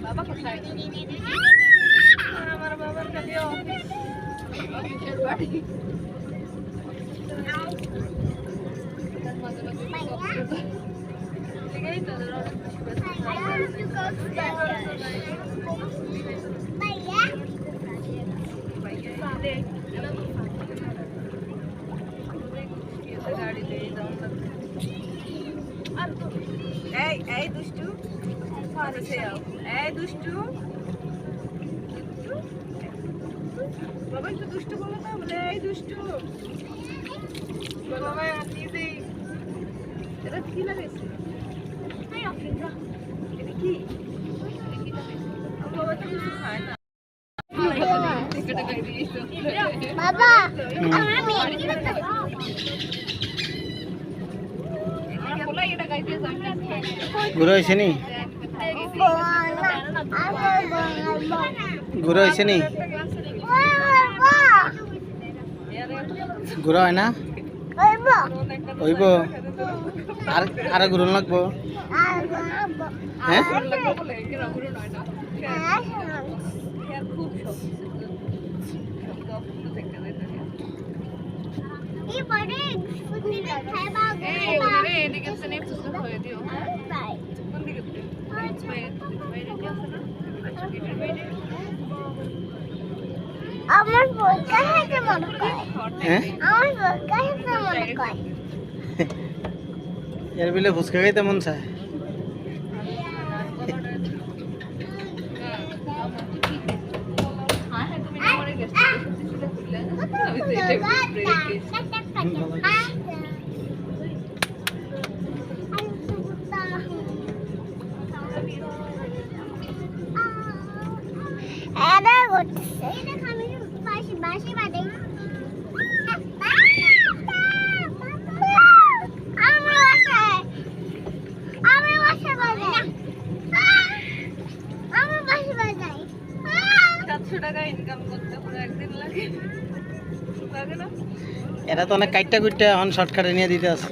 বাবা কোথায়? আমার বাবার কাছে অফিসের বাড়ি। এই দুষ্টু এই দুষ্টু বাবা একটু দুষ্টু বলো তো বলে এই দুষ্টু বাবা নিজেই এটা কি লাগাইছে এটা কি বাবা তো কিছু খায় না বাবা ঘুরে হয়েছে নি ঘুরে হয়েছে নি ঘুরা হয় না হইব আর আর ঘুরন লাগবো হ্যাঁ আমার বইটা হাতে মনে করে হ্যাঁ আমার বইটা হাতে মনে করে এর বিলে ফুচকা খাইতে মন চায় এরা তো অনেক কাইটটা কুইটটা এখন শর্টকাটে নিয়ে দিতে আছে